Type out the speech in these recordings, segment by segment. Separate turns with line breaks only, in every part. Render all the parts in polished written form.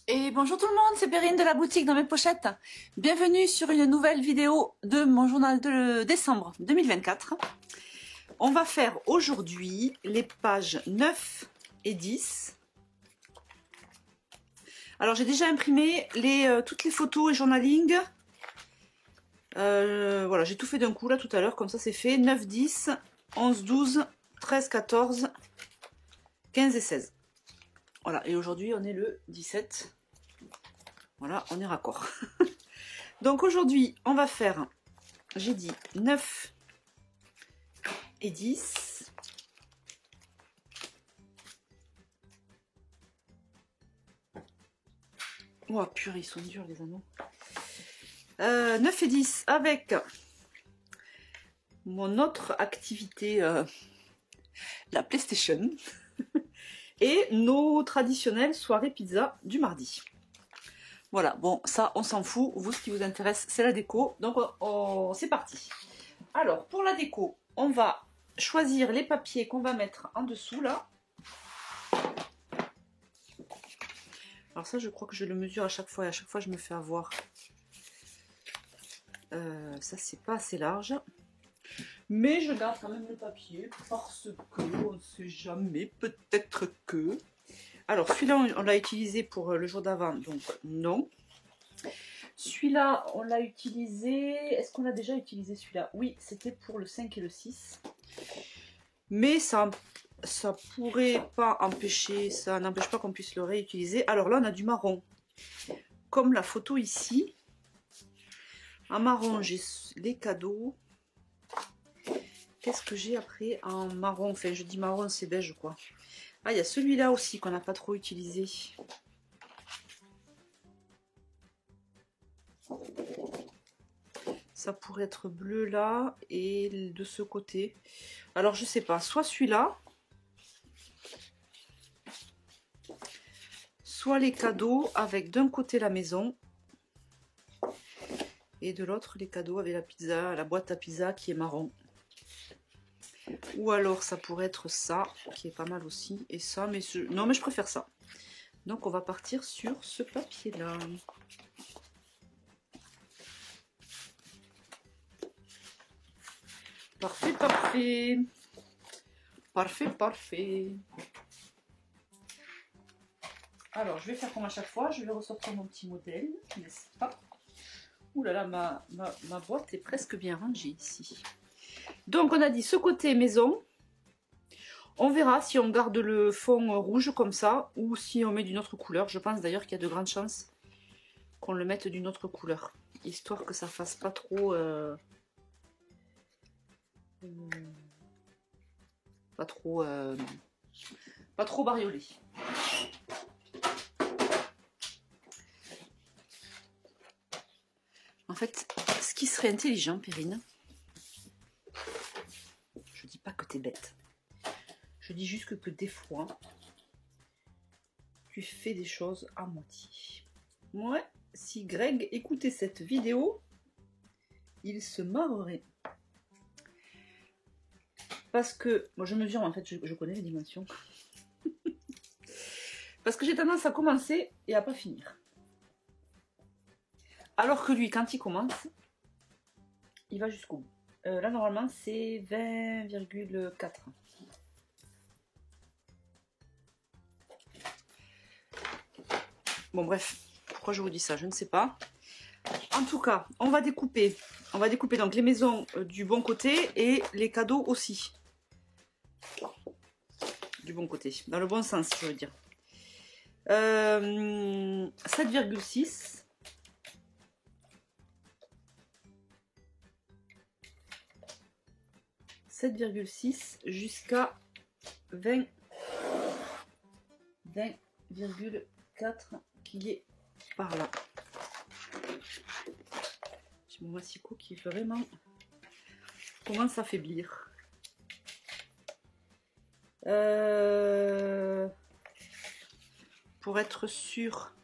Et bonjour tout le monde, c'est Perrine de la boutique dans mes pochettes. Bienvenue sur une nouvelle vidéo de mon journal de décembre 2024. On va faire aujourd'hui les pages 9 et 10. Alors j'ai déjà imprimé toutes les photos et journaling. Voilà, j'ai tout fait d'un coup là tout à l'heure, comme ça c'est fait. 9, 10, 11, 12, 13, 14, 15 et 16. Voilà, et aujourd'hui on est le 17. Voilà, on est raccord. Donc aujourd'hui, on va faire, j'ai dit 9 et 10. Oh purée, ils sont durs les anneaux. 9 et 10 avec mon autre activité, la PlayStation. Et nos traditionnelles soirées pizza du mardi. Voilà, bon, ça, on s'en fout. Vous, ce qui vous intéresse, c'est la déco. Donc, c'est parti. Alors, pour la déco, on va choisir les papiers qu'on va mettre en dessous, là. Alors ça, je crois que je le mesure à chaque fois. Et à chaque fois, je me fais avoir. Ça, c'est pas assez large. Mais je garde quand même le papier parce que on ne sait jamais, peut-être que... Alors, celui-là, on l'a utilisé pour le jour d'avant, donc non. Celui-là, on l'a utilisé... Est-ce qu'on l'a déjà utilisé celui-là? Oui, c'était pour le 5 et le 6. Mais ça pourrait pas empêcher, ça n'empêche pas qu'on puisse le réutiliser. Alors là, on a du marron. Comme la photo ici. En marron, j'ai les cadeaux. Qu'est-ce que j'ai après en marron? Enfin, je dis marron, c'est beige, quoi. Ah, il y a celui-là aussi qu'on n'a pas trop utilisé. Ça pourrait être bleu là et de ce côté. Alors, je sais pas. Soit celui-là. Soit les cadeaux avec d'un côté la maison. Et de l'autre, les cadeaux avec la pizza, la boîte à pizza qui est marron. Ou alors, ça pourrait être ça, qui est pas mal aussi. Et ça, mais non, mais je préfère ça. Donc, on va partir sur ce papier-là. Parfait, parfait. Parfait, parfait. Alors, je vais faire comme à chaque fois. Je vais ressortir mon petit modèle, n'est-ce pas? Ouh là là, ma boîte est presque bien rangée ici. Donc, on a dit ce côté maison. On verra si on garde le fond rouge comme ça ou si on met d'une autre couleur. Je pense d'ailleurs qu'il y a de grandes chances qu'on le mette d'une autre couleur. Histoire que ça fasse pas trop... pas trop bariolé. En fait, ce qui serait intelligent, Perrine, je dis pas que t'es bête. Je dis juste que des fois, tu fais des choses à moitié. Moi, si Greg écoutait cette vidéo, il se marrerait. Parce que, moi je mesure, en fait, je connais les dimensions. Parce que j'ai tendance à commencer et à pas finir. Alors que lui, quand il commence, il va jusqu'au bout. Là, normalement, c'est 20,4. Bon, bref, pourquoi je vous dis ça, je ne sais pas. En tout cas, on va découper donc les maisons du bon côté et les cadeaux aussi. Du bon côté, dans le bon sens, je veux dire. 7,6. 7,6 jusqu'à 20,4 qui est par là. J'ai mon massicot qui vraiment commence à faiblir. Pour être sûr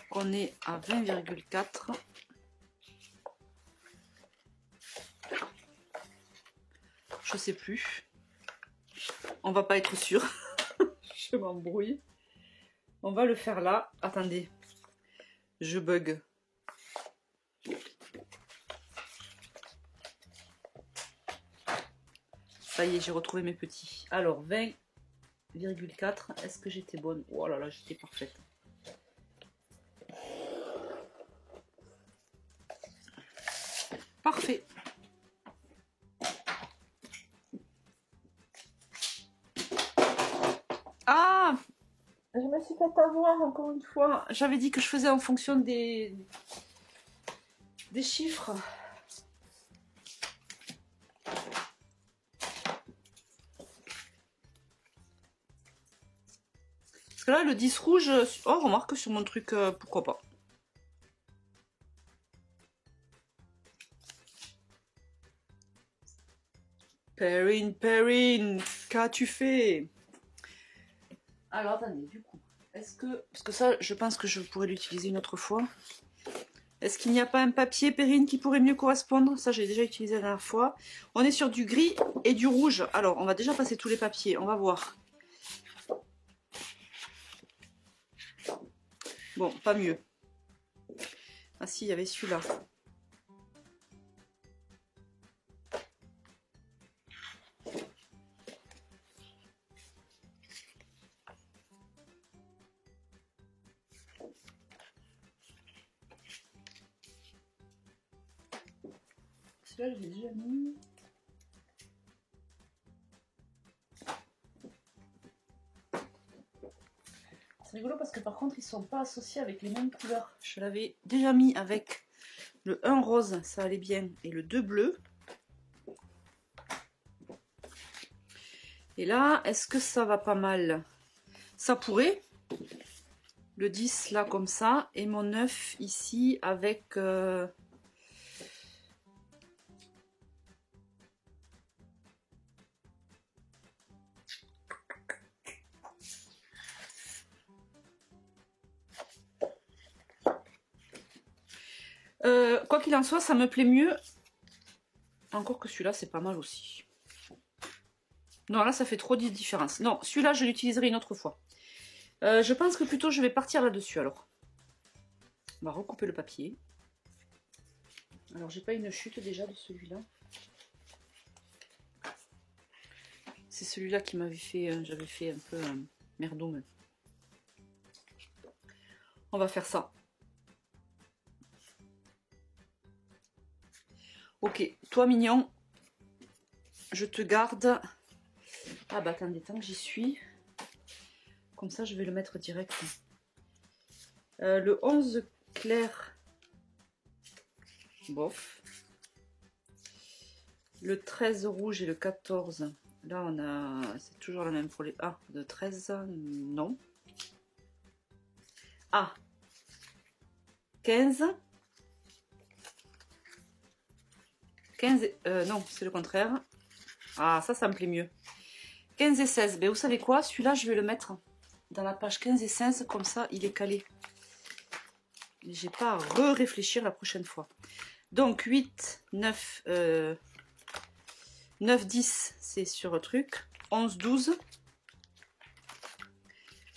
qu'on est à 20,4. Je sais plus. On va pas être sûr. Je m'embrouille. On va le faire là. Attendez. Je bug. Ça y est, j'ai retrouvé mes petits. Alors, 20,4. Est-ce que j'étais bonne? Oh là là, j'étais parfaite. Parfait. Ah! Je me suis fait avoir encore une fois. J'avais dit que je faisais en fonction des chiffres. Parce que là, le 10 rouge... Oh, remarque sur mon truc, pourquoi pas. Perrine, Perrine, qu'as-tu fait? Alors, attendez, du coup, est-ce que... Parce que ça, je pense que je pourrais l'utiliser une autre fois. Est-ce qu'il n'y a pas un papier, Perrine, qui pourrait mieux correspondre? Ça, j'ai déjà utilisé la dernière fois. On est sur du gris et du rouge. Alors, on va déjà passer tous les papiers. On va voir. Bon, pas mieux. Ah si, il y avait celui-là. Celui-là, je l'ai déjà mis. C'est rigolo parce que par contre, ils sont pas associés avec les mêmes couleurs. Je l'avais déjà mis avec le 1 rose, ça allait bien, et le 2 bleu. Et là, est-ce que ça va pas mal? Ça pourrait. Le 10 là comme ça, et mon 9 ici avec... quoi qu'il en soit, ça me plaît mieux. Encore que celui-là, c'est pas mal aussi. Non, là, ça fait trop de différence. Non, celui-là, je l'utiliserai une autre fois. Je pense que plutôt, je vais partir là-dessus, alors. On va recouper le papier. Alors, j'ai pas une chute déjà de celui-là. C'est celui-là qui m'avait fait... j'avais fait un peu merdome. On va faire ça. Ok, toi mignon, je te garde. Ah bah attendez, tant que j'y suis. Comme ça, je vais le mettre direct. Le 11 clair. Bof. Le 13 rouge et le 14. Là, on a... C'est toujours la même pour les... Ah, de 13, non. Ah. 15. 15... non, c'est le contraire. Ah, ça me plaît mieux. 15 et 16. Ben, vous savez quoi? Celui-là, je vais le mettre dans la page 15 et 16. Comme ça, il est calé. J'ai pas à réfléchir la prochaine fois. Donc, 8, 9... 9, 10, c'est sur le truc. 11, 12.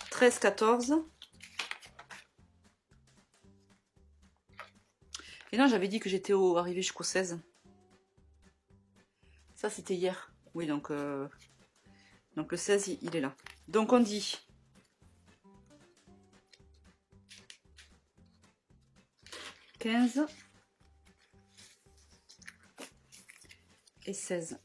13, 14. Et non, j'avais dit que j'étais arrivée jusqu'au 16. Ça, c'était hier. Oui, donc le 16, il est là. Donc, on dit... 15 et 16.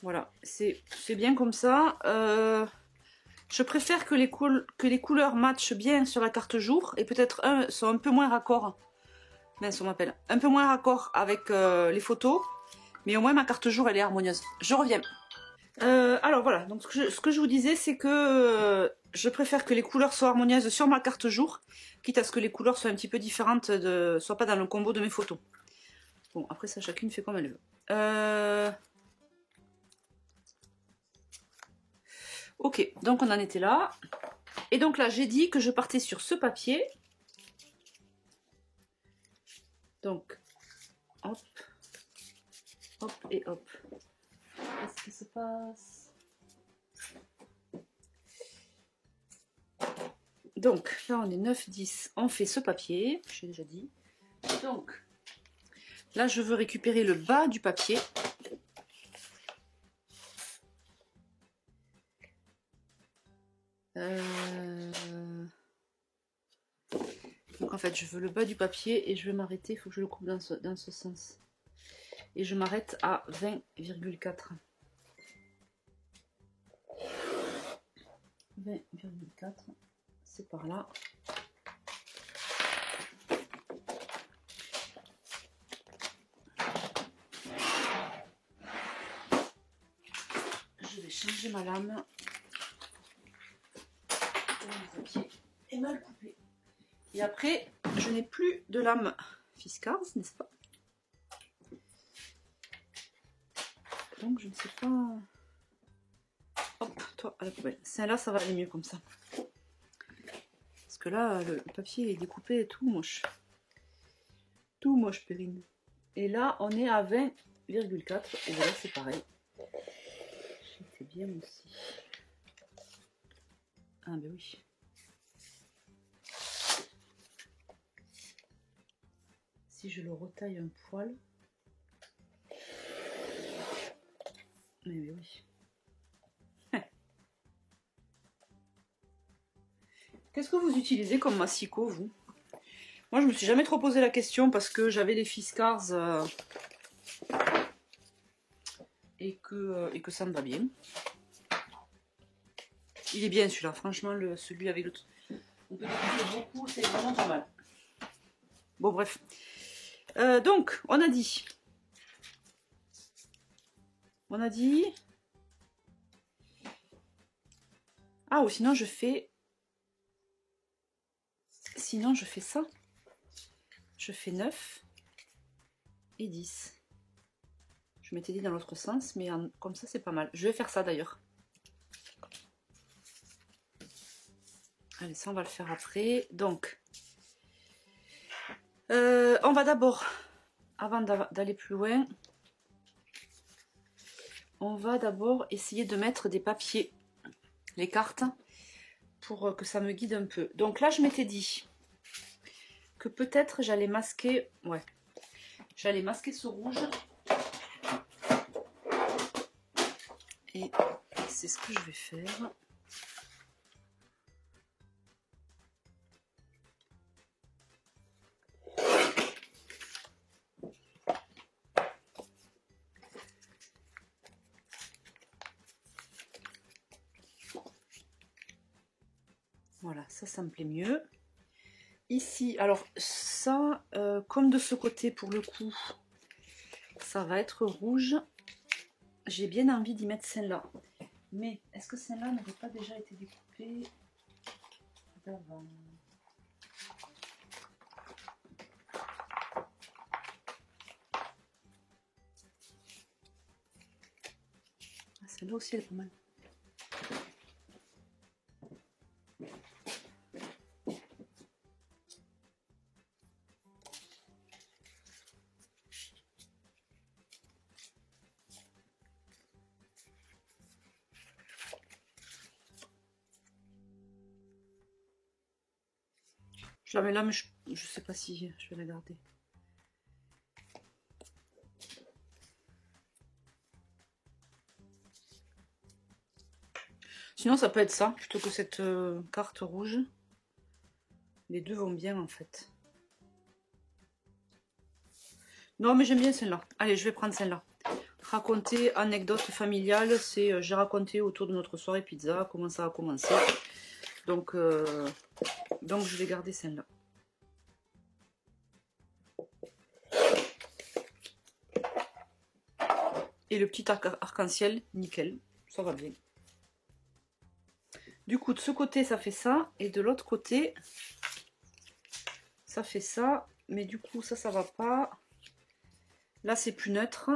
Voilà, c'est bien comme ça. Je préfère que les couleurs matchent bien sur la carte jour et peut-être sont un peu moins raccord. Mince, on m'appelle. Un peu moins raccord avec les photos, mais au moins ma carte jour elle est harmonieuse. Je reviens. Alors voilà, donc ce que je vous disais, c'est que je préfère que les couleurs soient harmonieuses sur ma carte jour, quitte à ce que les couleurs soient un petit peu différentes, soient pas dans le combo de mes photos. Bon, après ça, chacune fait comme elle veut. Ok, donc on en était là. Et donc là, j'ai dit que je partais sur ce papier. Donc, hop, hop et hop. Qu'est-ce qui se passe? Donc là on est 9, 10, on fait ce papier, j'ai déjà dit. Donc là je veux récupérer le bas du papier. Donc en fait je veux le bas du papier et je vais m'arrêter, il faut que je le coupe dans ce sens. Et je m'arrête à 20,4. 20,4, c'est par là. Je vais changer ma lame. Le papier est mal coupé. Et après, je n'ai plus de lame Fiskars, n'est-ce pas? Donc je ne sais pas... Hop, toi à la poubelle. Celle-là, ça va aller mieux comme ça. Parce que là, le papier est découpé tout moche. Tout moche, Perrine. Et là, on est à 20,4. Et là, c'est pareil. C'était bien aussi. Ah ben oui. Si je le retaille un poil. Mais oui. Qu'est-ce que vous utilisez comme massicot, vous? Moi, je me suis jamais trop posé la question parce que j'avais les Fiskars et que ça me va bien. Il est bien celui-là, franchement, celui avec le... On peut découper beaucoup, c'est vraiment pas mal. Bon, bref. Donc, on a dit... Ah, ou sinon je fais... Sinon, je fais ça. Je fais 9 et 10. Je m'étais dit dans l'autre sens, mais comme ça, c'est pas mal. Je vais faire ça d'ailleurs. Allez, ça, on va le faire après. Donc, on va d'abord, avant d'aller plus loin, on va d'abord essayer de mettre des papiers, les cartes, pour que ça me guide un peu. Donc là, je m'étais dit que peut-être j'allais masquer, ouais, j'allais masquer ce rouge. Et c'est ce que je vais faire. Voilà, ça me plaît mieux. Ici, alors ça, comme de ce côté pour le coup, ça va être rouge. J'ai bien envie d'y mettre celle-là. Mais est-ce que celle-là n'avait pas déjà été découpée d'avant? Ah, celle-là aussi, elle est pas mal. Je la mets là, mais je sais pas si je vais la garder. Sinon, ça peut être ça, plutôt que cette carte rouge. Les deux vont bien, en fait. Non, mais j'aime bien celle-là. Allez, je vais prendre celle-là. Raconter, anecdote familiale, c'est j'ai raconté autour de notre soirée pizza, comment ça a commencé. Donc je vais garder celle-là. Et le petit arc-en-ciel, nickel, ça va bien. Du coup, de ce côté, ça fait ça. Et de l'autre côté, ça fait ça. Mais du coup, ça va pas. Là, c'est plus neutre.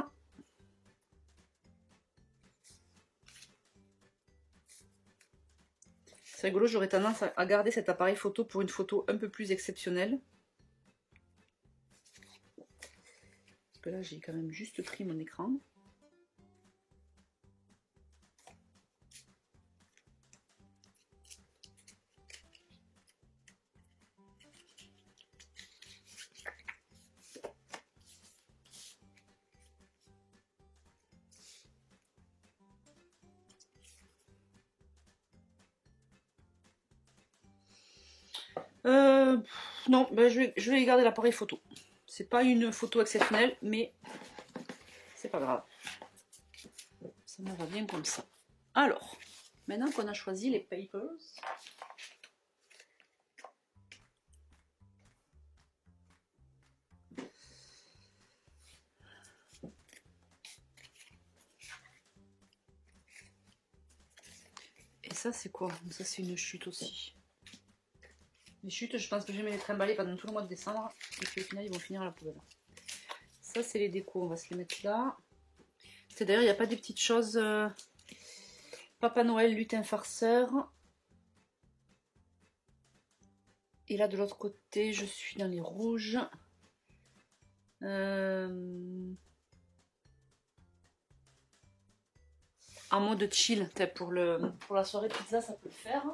C'est rigolo, j'aurais tendance à garder cet appareil photo pour une photo un peu plus exceptionnelle. Parce que là, j'ai quand même juste pris mon écran. Non, ben je vais garder l'appareil photo. C'est pas une photo exceptionnelle, mais c'est pas grave. Ça me va bien comme ça. Alors, maintenant qu'on a choisi les papers, et ça c'est quoi? Ça c'est une chute aussi. Les chutes, je pense que je vais me les trimballer pendant tout le mois de décembre, et puis au final ils vont finir à la poubelle. Ça c'est les décos, on va se les mettre là. C'est d'ailleurs, il n'y a pas des petites choses... Papa Noël, lutin farceur. Et là, de l'autre côté, je suis dans les rouges. En mode chill, pour la soirée pizza, ça peut le faire.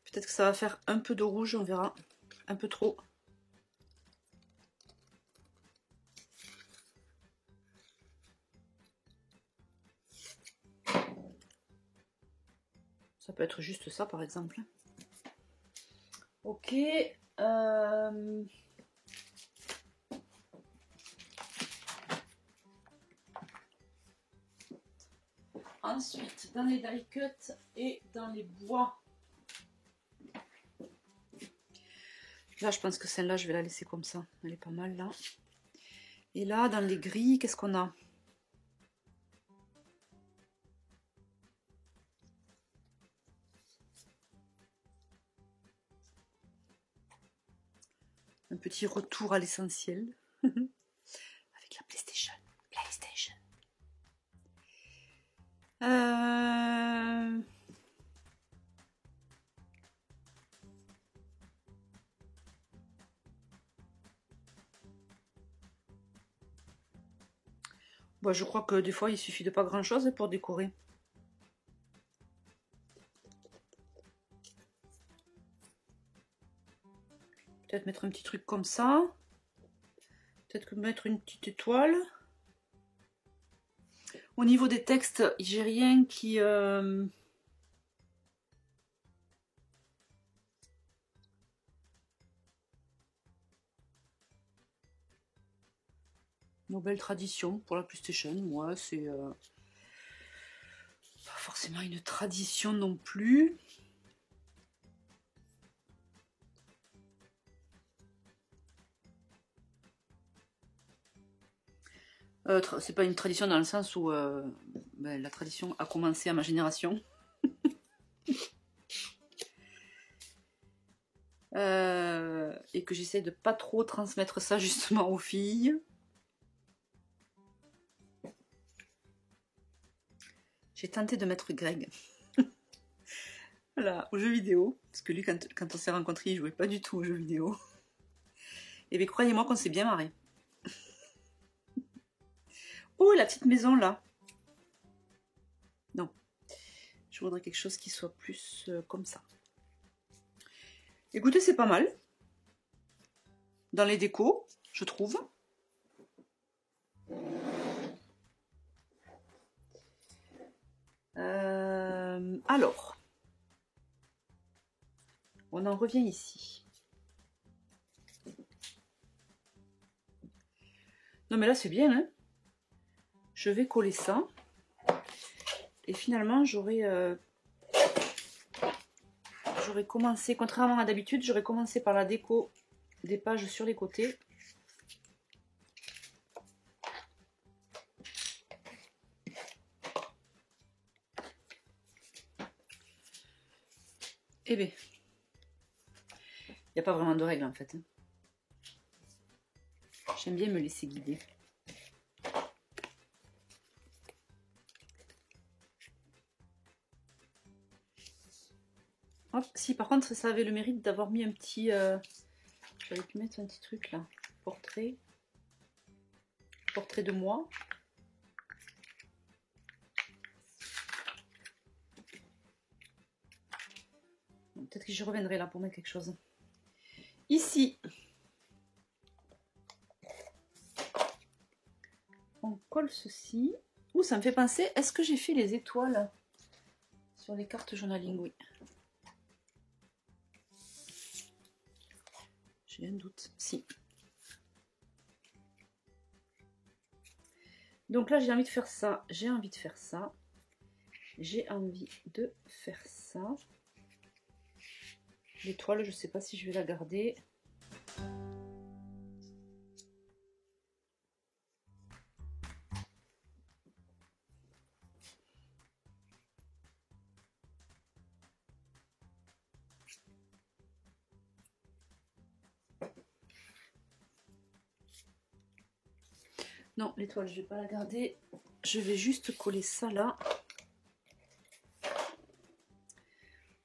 Peut-être que ça va faire un peu de rouge, on verra. Un peu trop. Ça peut être juste ça, par exemple. Ok. Ensuite, dans les die cuts et dans les bois. Là, je pense que celle-là, je vais la laisser comme ça. Elle est pas mal, là. Et là, dans les gris, qu'est-ce qu'on a? Un petit retour à l'essentiel. Avec la PlayStation. Bon, je crois que des fois, il suffit de pas grand-chose pour décorer. Peut-être mettre un petit truc comme ça. Peut-être que mettre une petite étoile. Au niveau des textes, j'ai rien qui... Nouvelle tradition pour la PlayStation. Moi, c'est pas forcément une tradition non plus. C'est pas une tradition dans le sens où la tradition a commencé à ma génération. Et que j'essaie de pas trop transmettre ça justement aux filles. J'ai tenté de mettre Greg voilà, aux jeux vidéo, parce que lui quand on s'est rencontrés il jouait pas du tout aux jeux vidéo. Et bien croyez-moi qu'on s'est bien marré. Oh, la petite maison là. Non, je voudrais quelque chose qui soit plus comme ça. Écoutez, c'est pas mal. Dans les décos, je trouve. Alors, on en revient ici. Non mais là c'est bien, hein. Je vais coller ça. Et finalement, j'aurais commencé, contrairement à d'habitude, j'aurais commencé par la déco des pages sur les côtés. Eh bien, il n'y a pas vraiment de règle en fait. J'aime bien me laisser guider. Hop, si par contre ça avait le mérite d'avoir mis un petit... J'aurais pu mettre un petit truc là. Portrait. Portrait de moi. Peut-être que j'y reviendrai là pour mettre quelque chose. Ici. On colle colle ceci. Ouh, ça me fait penser, est-ce que j'ai fait les étoiles sur les cartes journaling? Oui. J'ai un doute. Si. Donc là, j'ai envie de faire ça. J'ai envie de faire ça. J'ai envie de faire ça. L'étoile, je ne sais pas si je vais la garder. Non, l'étoile, je ne vais pas la garder. Je vais juste coller ça là.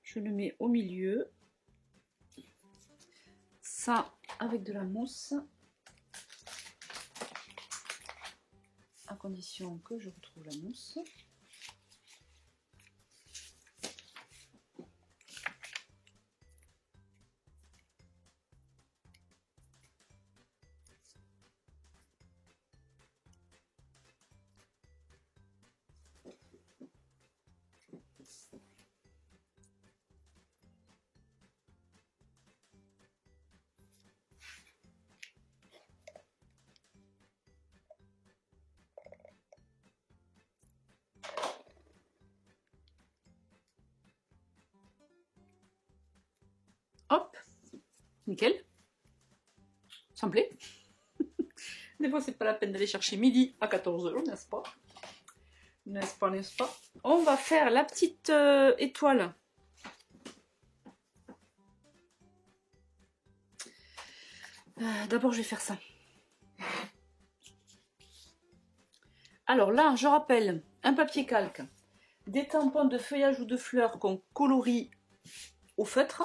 Je le mets au milieu. Ça avec de la mousse. À condition que je retrouve la mousse. Hop, nickel. Ça me plaît. Des fois, c'est pas la peine d'aller chercher midi à 14 h, n'est-ce pas? N'est-ce pas, n'est-ce pas? On va faire la petite étoile. D'abord, je vais faire ça. Alors là, je rappelle, un papier calque, des tampons de feuillage ou de fleurs qu'on colorie au feutre.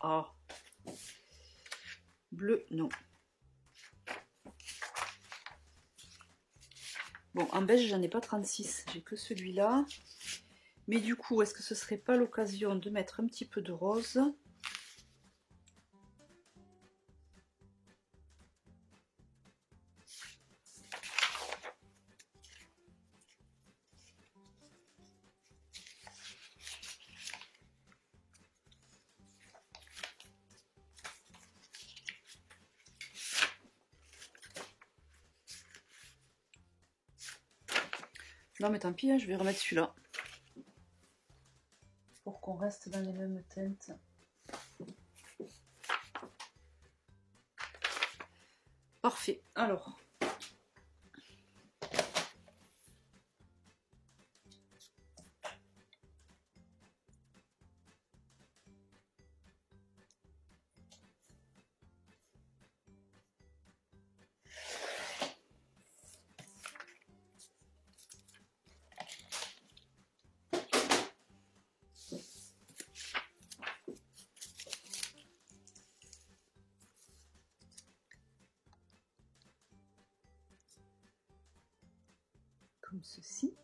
Ah, bleu, non. Bon, en beige, j'en ai pas 36, j'ai que celui-là. Mais du coup, est-ce que ce serait pas l'occasion de mettre un petit peu de rose ? Non mais tant pis, hein, je vais remettre celui-là. Pour qu'on reste dans les mêmes teintes. Parfait. Alors. Comme ceci.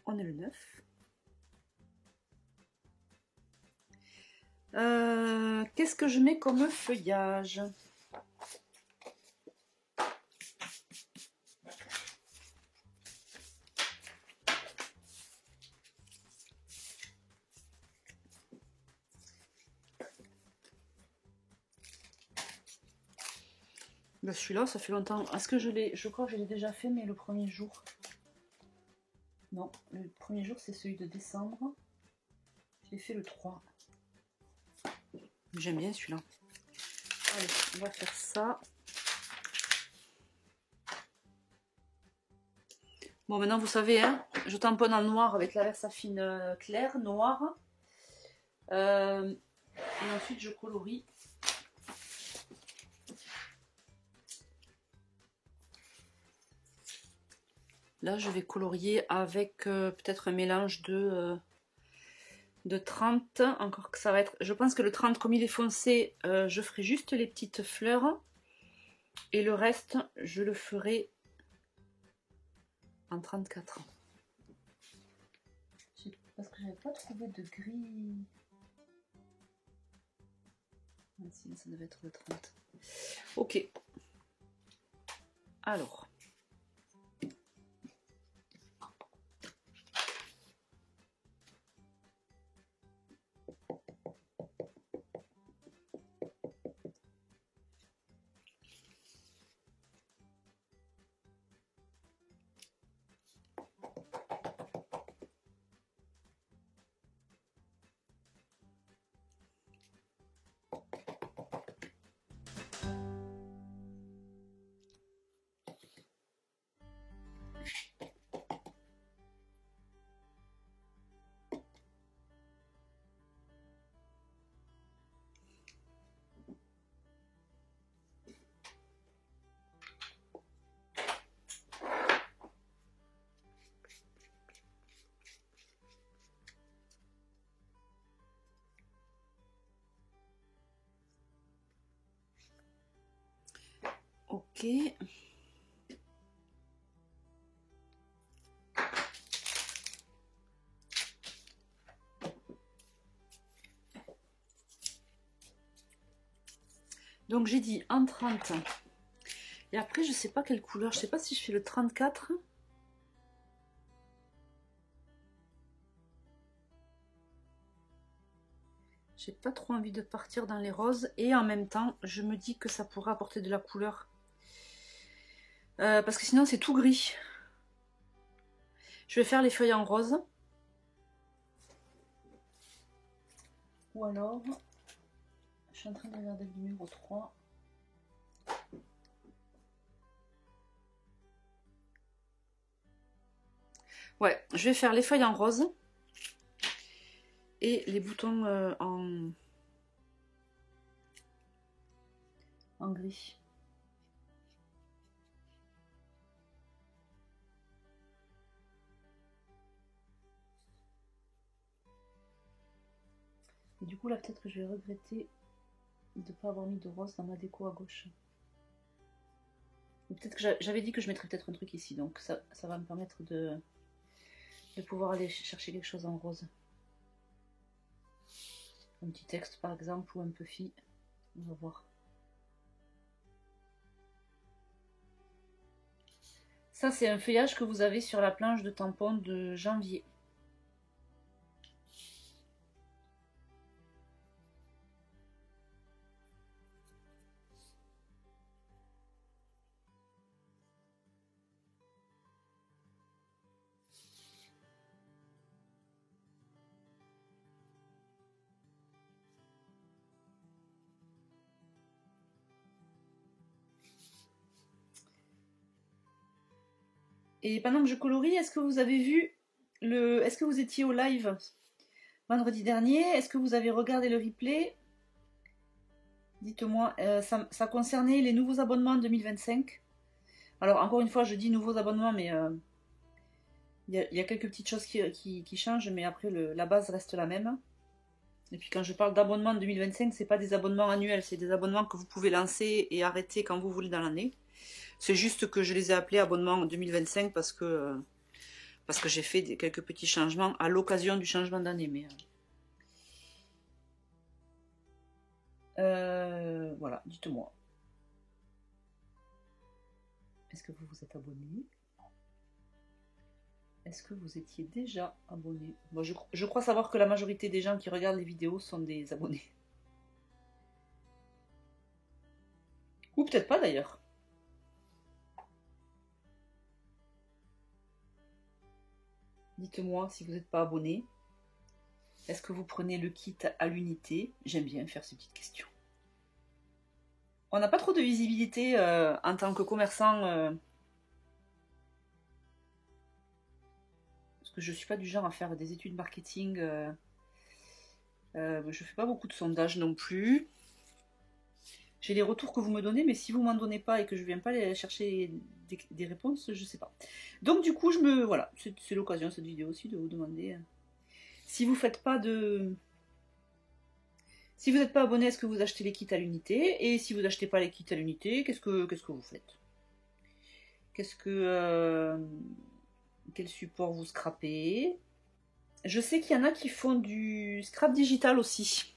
On est le 9. Qu'est-ce que je mets comme feuillage ? Ben celui-là, ça fait longtemps. Est-ce que je l'ai... Je crois que je l'ai déjà fait, mais le premier jour. Non, le premier jour, c'est celui de décembre. Je l'ai fait le 3. J'aime bien celui-là. Allez, on va faire ça. Bon, maintenant, vous savez, hein, je tamponne en noir avec la Versafine claire, noire. Et ensuite, je colorie. Là, je vais colorier avec peut-être un mélange de 30. Encore que ça va être... Je pense que le 30, comme il est foncé, je ferai juste les petites fleurs. Et le reste, je le ferai en 34. Parce que j'avais pas trouvé de gris. Ah, si, ça devait être le 30. Ok. Alors. Ok. Donc j'ai dit en 30. Et après, je sais pas quelle couleur. Je sais pas si je fais le 34. J'ai pas trop envie de partir dans les roses. Et en même temps, je me dis que ça pourrait apporter de la couleur. Parce que sinon, c'est tout gris. Je vais faire les feuilles en rose. Ou alors, je suis en train de regarder le numéro 3. Ouais, je vais faire les feuilles en rose. Et les boutons en gris. Et du coup, là, peut-être que je vais regretter de ne pas avoir mis de rose dans ma déco à gauche. Peut-être que j'avais dit que je mettrais peut-être un truc ici, donc ça va me permettre de pouvoir aller chercher quelque chose en rose. Un petit texte par exemple, ou un puffy, on va voir. Ça, c'est un feuillage que vous avez sur la planche de tampon de janvier. Et pendant que je colorie, est-ce que vous avez vu est-ce que vous étiez au live vendredi dernier? Est-ce que vous avez regardé le replay? Dites-moi, ça concernait les nouveaux abonnements en 2025. Alors encore une fois, je dis nouveaux abonnements, mais il y a quelques petites choses qui changent, mais après la base reste la même. Et puis quand je parle d'abonnement 2025, c'est pas des abonnements annuels, c'est des abonnements que vous pouvez lancer et arrêter quand vous voulez dans l'année. C'est juste que je les ai appelés abonnements 2025 parce que j'ai fait quelques petits changements à l'occasion du changement d'année. Mais voilà, dites-moi. Est-ce que vous vous êtes abonné? Est-ce que vous étiez déjà abonné? Bon, je crois savoir que la majorité des gens qui regardent les vidéos sont des abonnés. Ou peut-être pas d'ailleurs. Dites-moi si vous n'êtes pas abonné. Est-ce que vous prenez le kit à l'unité? J'aime bien faire ces petites questions. On n'a pas trop de visibilité en tant que commerçant. Parce que je ne suis pas du genre à faire des études marketing. Je ne fais pas beaucoup de sondages non plus. J'ai les retours que vous me donnez, mais si vous m'en donnez pas et que je viens pas aller chercher des réponses, je sais pas. Donc du coup, voilà, c'est l'occasion cette vidéo aussi de vous demander si vous faites pas de, si vous n'êtes pas abonné, est-ce que vous achetez les kits à l'unité? Et si vous n'achetez pas les kits à l'unité, qu'est-ce que vous faites? Qu'est-ce que quel support vous scrapez. Je sais qu'il y en a qui font du scrap digital aussi.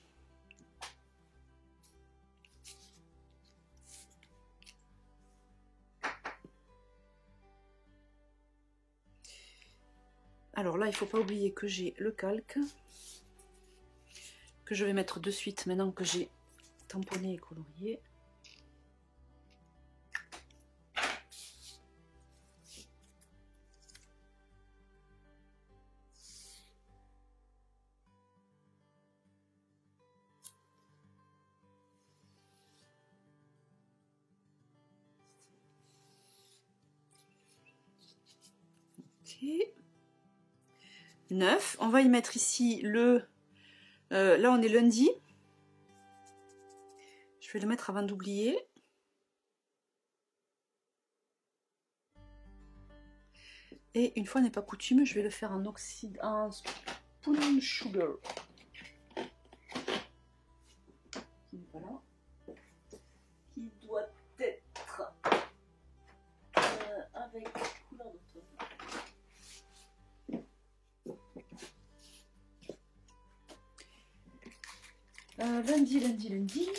Alors là, il ne faut pas oublier que j'ai le calque, que je vais mettre de suite maintenant que j'ai tamponné et colorié. Ok. 9. On va y mettre ici le... là, on est lundi. Je vais le mettre avant d'oublier. Et une fois n'est pas coutume, je vais le faire en oxyde, en spoon sugar. Voilà. Qui doit être avec couleur d'automne. Lundi.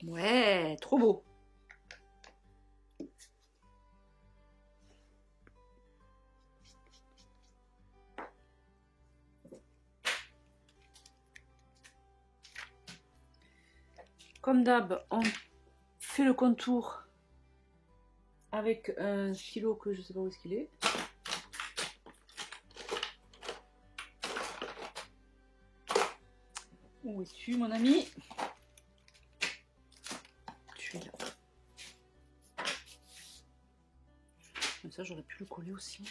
Ouais, trop beau. Comme d'hab, on fait le contour avec un stylo que je sais pas où est-ce qu'il est. Où es-tu, mon ami? Tu es là. Comme ça, j'aurais pu le coller aussi.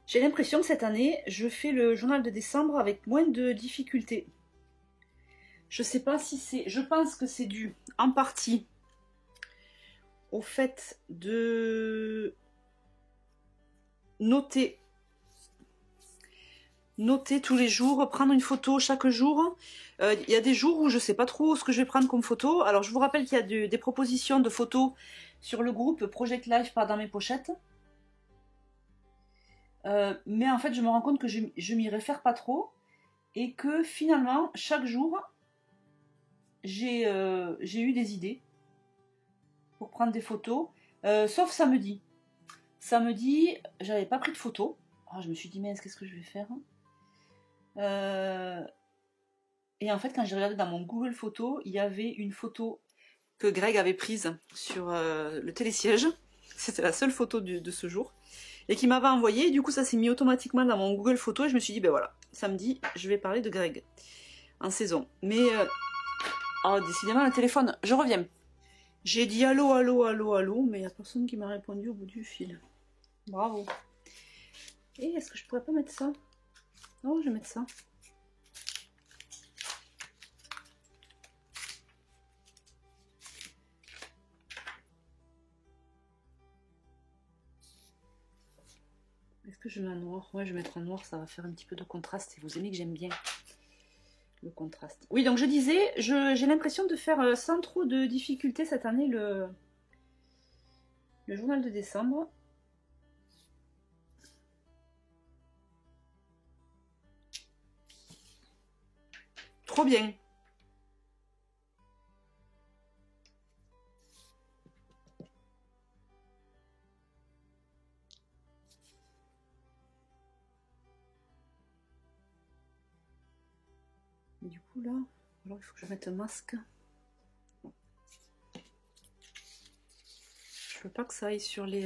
J'ai l'impression que cette année, je fais le journal de décembre avec moins de difficultés. Je sais pas si c'est... Je pense que c'est dû en partie au fait de noter tous les jours, prendre une photo chaque jour. Il y a des jours où je sais pas trop ce que je vais prendre comme photo. Alors je vous rappelle qu'il y a des propositions de photos sur le groupe Project Life par dans mes pochettes. Mais en fait je me rends compte que je m'y réfère pas trop et que finalement chaque jour j'ai eu des idées pour prendre des photos, sauf samedi. Samedi, j'avais pas pris de photos. Oh, je me suis dit, mais qu'est-ce que je vais faire? Et en fait, quand j'ai regardé dans mon Google Photos, il y avait une photo que Greg avait prise sur le télésiège. C'était la seule photo de ce jour. Et qui m'avait envoyé. Et du coup, ça s'est mis automatiquement dans mon Google Photos. Et je me suis dit, ben voilà, samedi, je vais parler de Greg en saison. Mais, oh, décidément, le téléphone, je reviens. J'ai dit allô, allô, allô, allô, mais il n'y a personne qui m'a répondu au bout du fil. Bravo. Et est-ce que je pourrais pas mettre ça? Non, je vais mettre ça. Est-ce que je mets un noir? Ouais, je vais mettre un noir, ça va faire un petit peu de contraste. Et vous aimez que j'aime bien le contraste. Oui, donc je disais, j'ai l'impression de faire sans trop de difficultés cette année le journal de décembre. Trop bien. Et du coup là, alors il faut que je mette un masque. Je veux pas que ça aille sur les...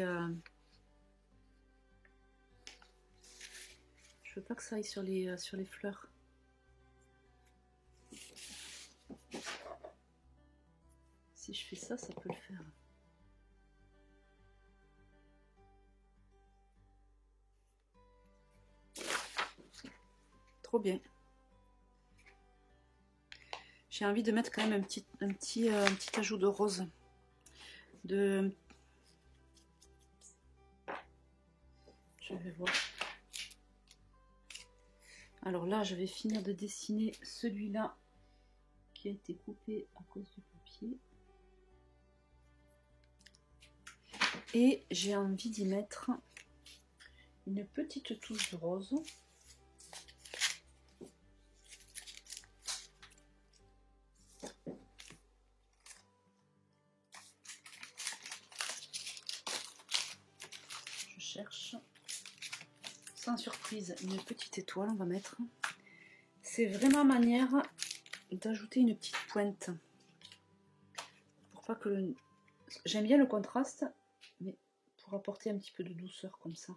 Je veux pas que ça aille sur les fleurs. Si je fais ça, ça peut le faire. Trop bien. J'ai envie de mettre quand même un petit ajout de rose. Je vais voir. Alors là, je vais finir de dessiner celui-là qui a été coupé à cause du papier. Et j'ai envie d'y mettre une petite touche de rose. Je cherche, sans surprise, une petite étoile, on va mettre. C'est vraiment manière d'ajouter une petite pointe. Pour pas que le... J'aime bien le contraste, mais pour apporter un petit peu de douceur comme ça.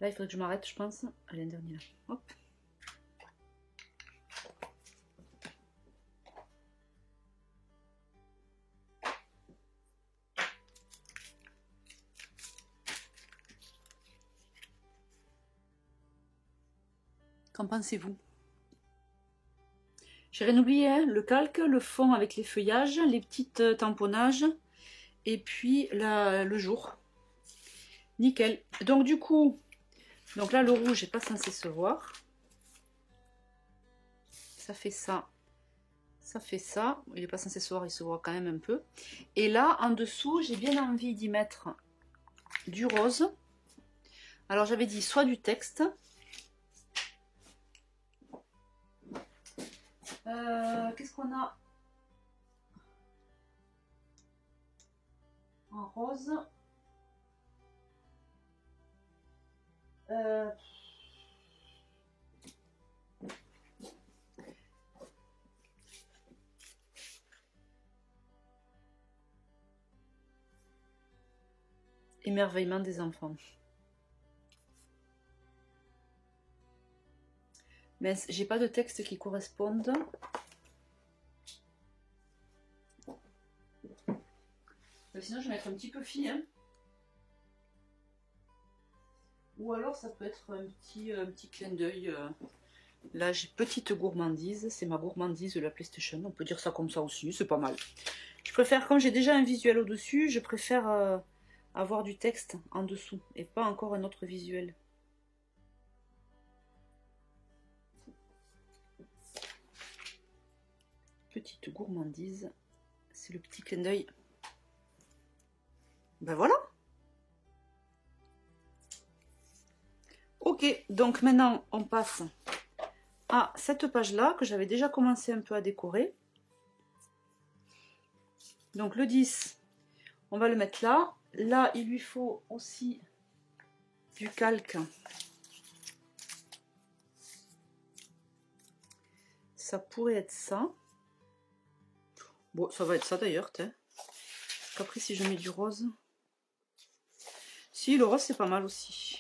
Là, il faudrait que je m'arrête, je pense. Allez, un dernier là. Hop. Qu'en pensez-vous? J'ai rien oublié, hein, le calque, le fond avec les feuillages, les petites tamponnages, et puis le jour. Nickel. Donc du coup, donc là le rouge n'est pas censé se voir. Ça fait ça. Ça fait ça. Il n'est pas censé se voir, il se voit quand même un peu. Et là, en dessous, j'ai bien envie d'y mettre du rose. Alors j'avais dit soit du texte. Qu'est-ce qu'on a en rose? Émerveillement des enfants. Mais j'ai pas de texte qui corresponde. Sinon je vais mettre un petit peu fine. Hein. Ou alors ça peut être un petit clin d'œil. Là j'ai petite gourmandise. C'est ma gourmandise de la PlayStation. On peut dire ça comme ça aussi. C'est pas mal. Je préfère, comme j'ai déjà un visuel au-dessus, je préfère avoir du texte en dessous. Et pas encore un autre visuel. Petite gourmandise. C'est le petit clin d'œil. Ben voilà. Ok, donc maintenant on passe à cette page-là que j'avais déjà commencé un peu à décorer. Donc le 10, on va le mettre là. Là, il lui faut aussi du calque. Ça pourrait être ça. Bon, ça va être ça d'ailleurs, qu'après si je mets du rose. Si, le rose c'est pas mal aussi.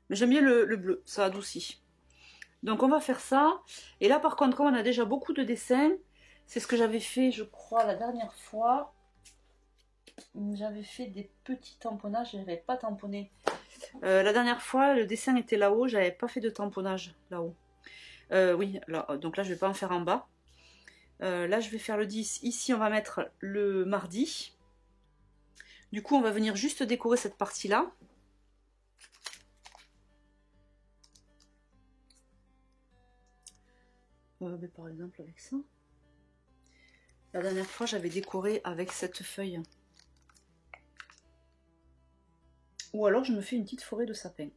Mais j'aime bien le bleu, ça adoucit. Donc on va faire ça. Et là par contre, comme on a déjà beaucoup de dessins, c'est ce que j'avais fait, je crois, la dernière fois. J'avais fait des petits tamponnages, je n'avais pas tamponné. La dernière fois, le dessin était là-haut, j'avais pas fait de tamponnage là-haut. Oui, là, donc là je vais pas en faire en bas. Là je vais faire le 10. Ici on va mettre le mardi. Du coup on va venir juste décorer cette partie-là. Par exemple avec ça. La dernière fois j'avais décoré avec cette feuille. Ou alors je me fais une petite forêt de sapin.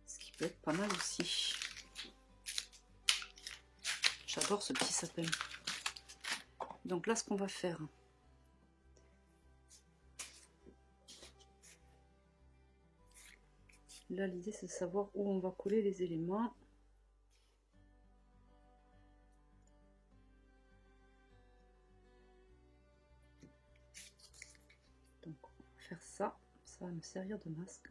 Ce qui peut être pas mal aussi. J'adore ce petit sapin. Donc là ce qu'on va faire. Là, l'idée, c'est de savoir où on va coller les éléments. Donc, on va faire ça. Ça va me servir de masque.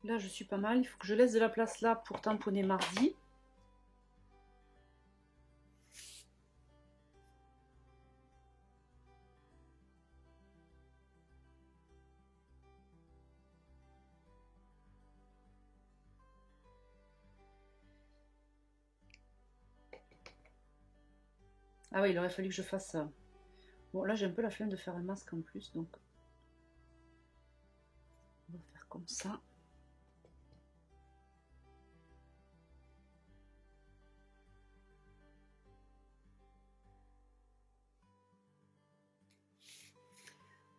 Là, je suis pas mal. Il faut que je laisse de la place là pour tamponner mardi. Ah oui, il aurait fallu que je fasse ça. Bon, là, j'ai un peu la flemme de faire un masque en plus, donc on va faire comme ça.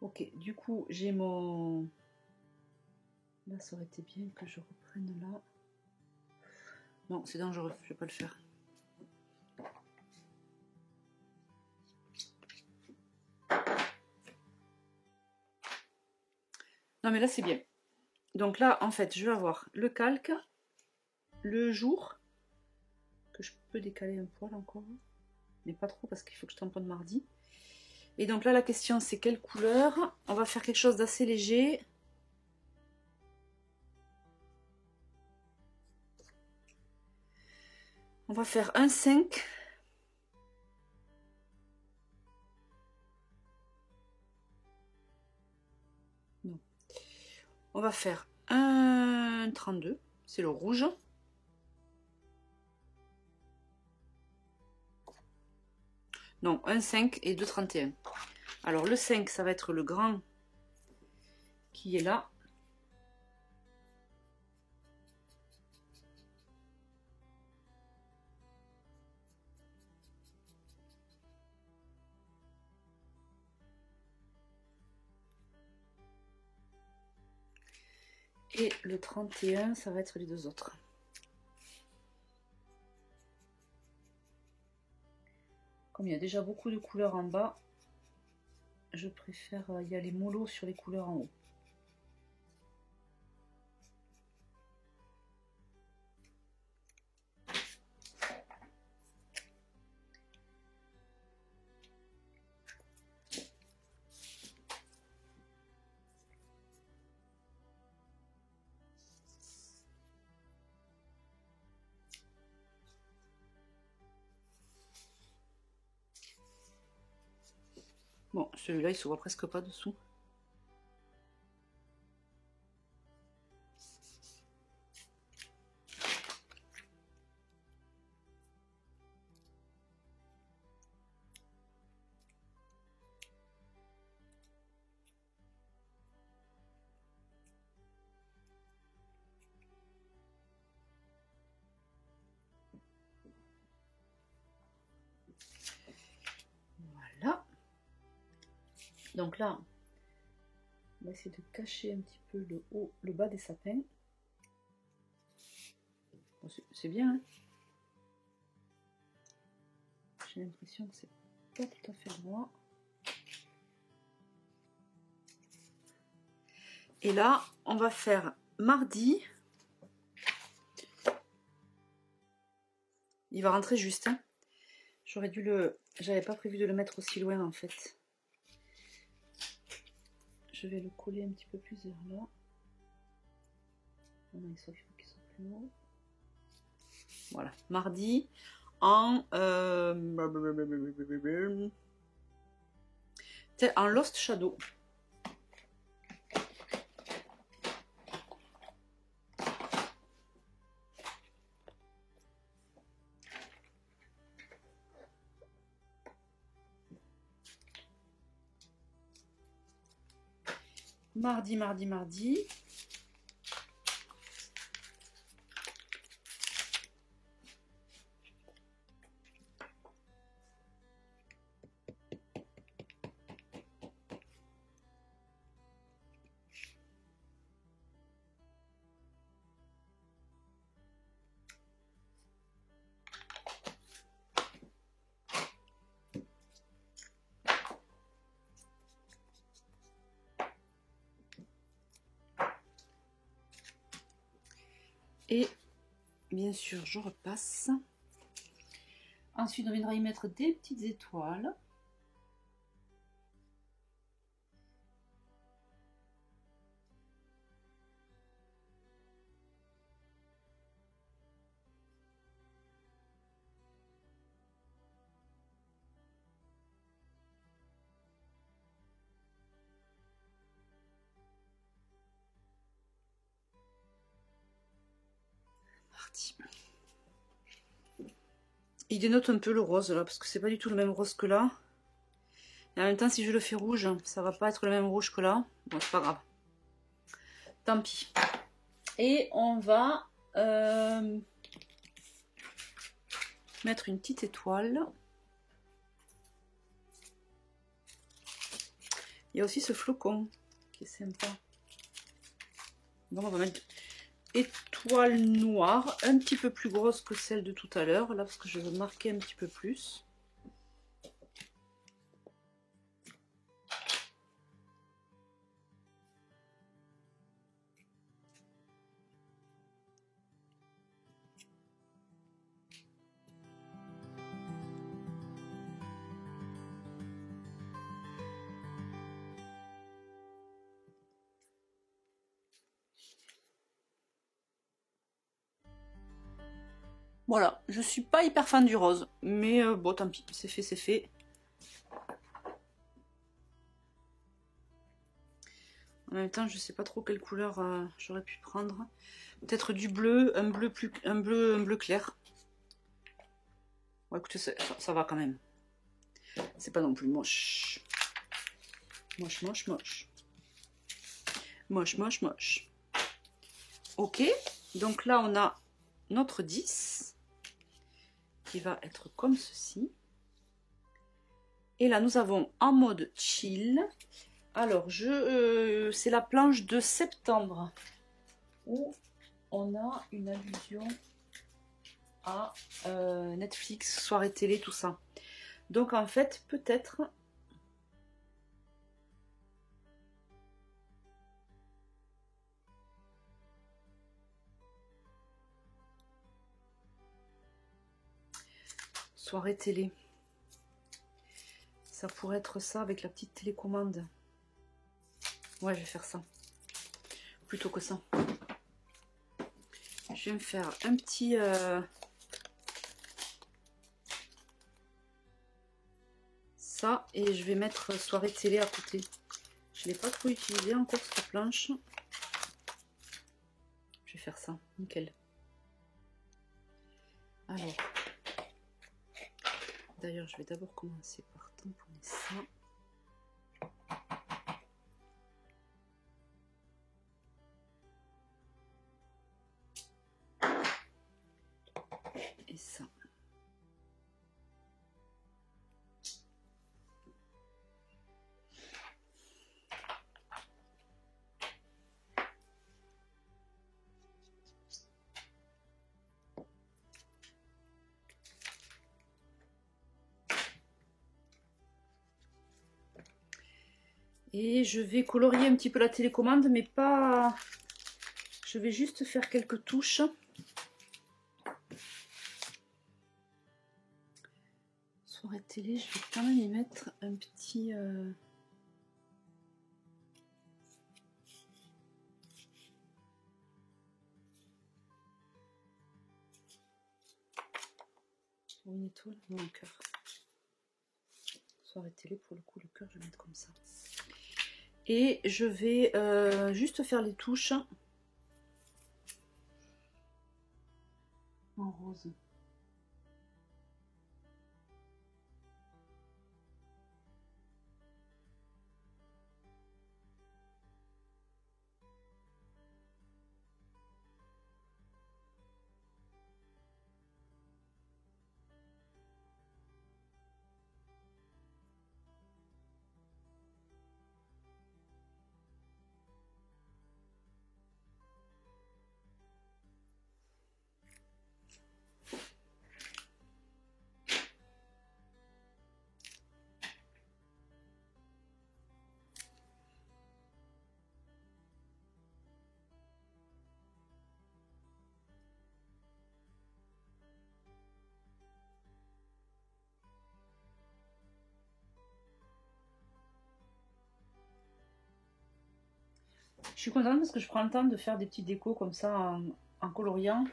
Ok, du coup, j'ai mon... Là, ça aurait été bien que je reprenne là. Non, c'est dangereux, je vais pas le faire. Non, mais là, c'est bien. Donc là, en fait, je vais avoir le calque, le jour, que je peux décaler un poil encore, mais pas trop parce qu'il faut que je tamponne mardi. Et donc là, la question, c'est quelle couleur? On va faire quelque chose d'assez léger. On va faire un 5. Non. On va faire un 32. C'est le rouge. Non, un 5 et 2 31. Alors le 5, ça va être le grand qui est là. Et le 31, ça va être les deux autres. Comme il y a déjà beaucoup de couleurs en bas, je préfère y aller mollo sur les couleurs en haut. Bon, celui-là, il se voit presque pas dessous. Voilà. Donc là, on va essayer de cacher un petit peu le haut, le bas des sapins. Bon, c'est bien, hein. J'ai l'impression que c'est pas tout à fait droit. Et là, on va faire mardi. Il va rentrer juste, hein. J'aurais dû le... J'avais pas prévu de le mettre aussi loin en fait. Je vais le coller un petit peu plus vers là. Non, il faut qu'il soit plus haut. Voilà, mardi en Lost Shadow. Mardi, mardi, mardi. Et bien sûr, je repasse. Ensuite, on viendra y mettre des petites étoiles. Parti. Il dénote un peu le rose là, parce que c'est pas du tout le même rose que là. Et en même temps, si je le fais rouge, ça va pas être le même rouge que là. Bon, c'est pas grave. Tant pis. Et on va mettre une petite étoile. Il y a aussi ce flocon qui est sympa. Donc on va mettre étoile noire, un petit peu plus grosse que celle de tout à l'heure, là parce que je veux marquer un petit peu plus. Voilà, je suis pas hyper fan du rose, mais bon tant pis, c'est fait, c'est fait. En même temps, je sais pas trop quelle couleur j'aurais pu prendre. Peut-être du bleu, un bleu clair. Bon, écoutez, ça va quand même. C'est pas non plus moche. Moche, moche, moche. Moche, moche, moche. Ok, donc là on a notre 10 qui va être comme ceci. Et là nous avons en mode chill. Alors c'est la planche de septembre où on a une allusion à Netflix, soirée télé, tout ça. Donc en fait peut-être soirée télé. Ça pourrait être ça avec la petite télécommande. Ouais, je vais faire ça. Plutôt que ça. Je vais me faire un petit... ça, et je vais mettre soirée télé à côté. Je ne l'ai pas trop utilisé encore cette planche. Je vais faire ça, nickel. Alors, d'ailleurs, je vais d'abord commencer par tamponner ça. Et ça. Et je vais colorier un petit peu la télécommande, mais pas... Je vais juste faire quelques touches. Soirée télé, je vais quand même y mettre un petit... une étoile, non, un cœur. Soirée télé, pour le coup, le cœur, je vais mettre comme ça. Et je vais juste faire les touches en rose. Je suis contente parce que je prends le temps de faire des petits décos comme ça en coloriant.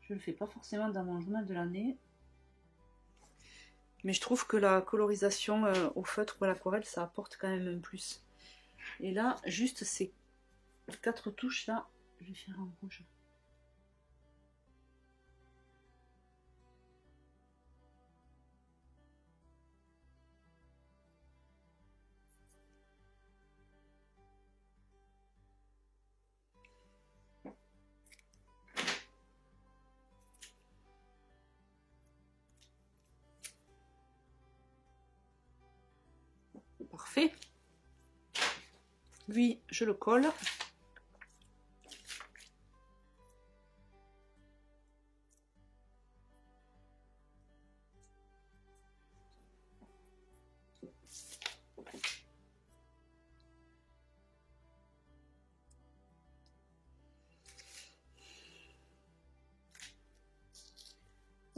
Je ne le fais pas forcément dans mon journal de l'année. Mais je trouve que la colorisation au feutre ou à l'aquarelle, ça apporte quand même un plus. Et là, juste ces 4 touches là, je vais faire en rouge. Parfait. Lui, je le colle.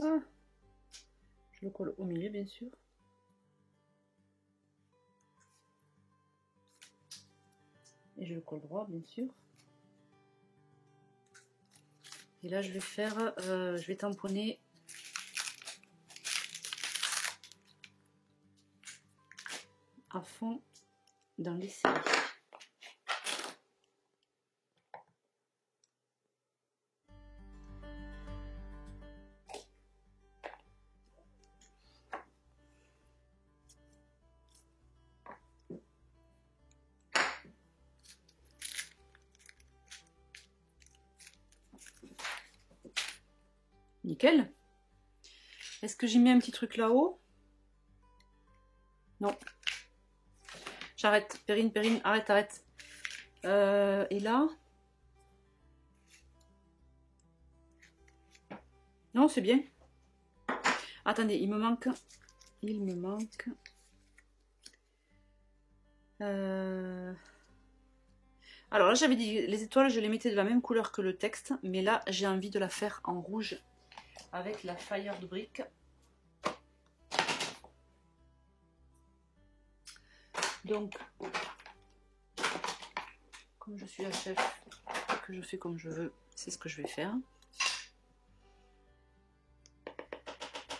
Ah. Je le colle au milieu, bien sûr. Et je le colle droit, bien sûr. Et là, je vais faire, je vais tamponner à fond dans les séries. Nickel. Est-ce que j'ai mis un petit truc là-haut? Non. J'arrête. Perrine, Perrine, arrête, arrête. Et là? Non, c'est bien. Attendez, il me manque. Il me manque. Alors là, j'avais dit les étoiles, je les mettais de la même couleur que le texte. Mais là, j'ai envie de la faire en rouge. Avec la Fire de brique. Donc, comme je suis la chef, que je fais comme je veux, c'est ce que je vais faire.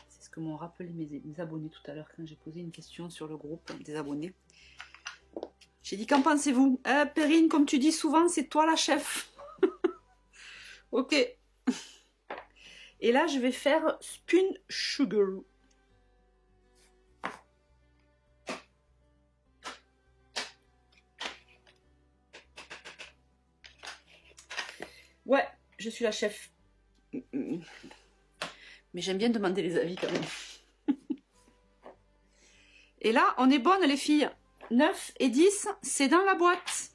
C'est ce que m'ont rappelé mes abonnés tout à l'heure quand j'ai posé une question sur le groupe des abonnés. J'ai dit, qu'en pensez-vous? Perrine, comme tu dis souvent, c'est toi la chef. Ok. Et là, je vais faire Spoon Sugar. Ouais, je suis la chef. Mais j'aime bien demander les avis quand même. Et là, on est bonnes les filles. 9 et 10, c'est dans la boîte.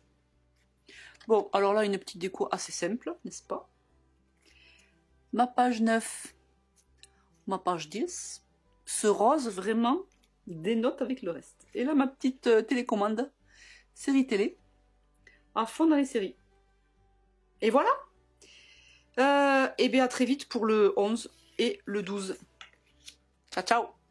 Bon, alors là, une petite déco assez simple, n'est-ce pas? Ma page 9, ma page 10. Ce rose, vraiment, dénote avec le reste. Et là, ma petite télécommande, série télé, à fond dans les séries. Et voilà. Et bien à très vite pour le 11 et le 12. Ciao, ciao.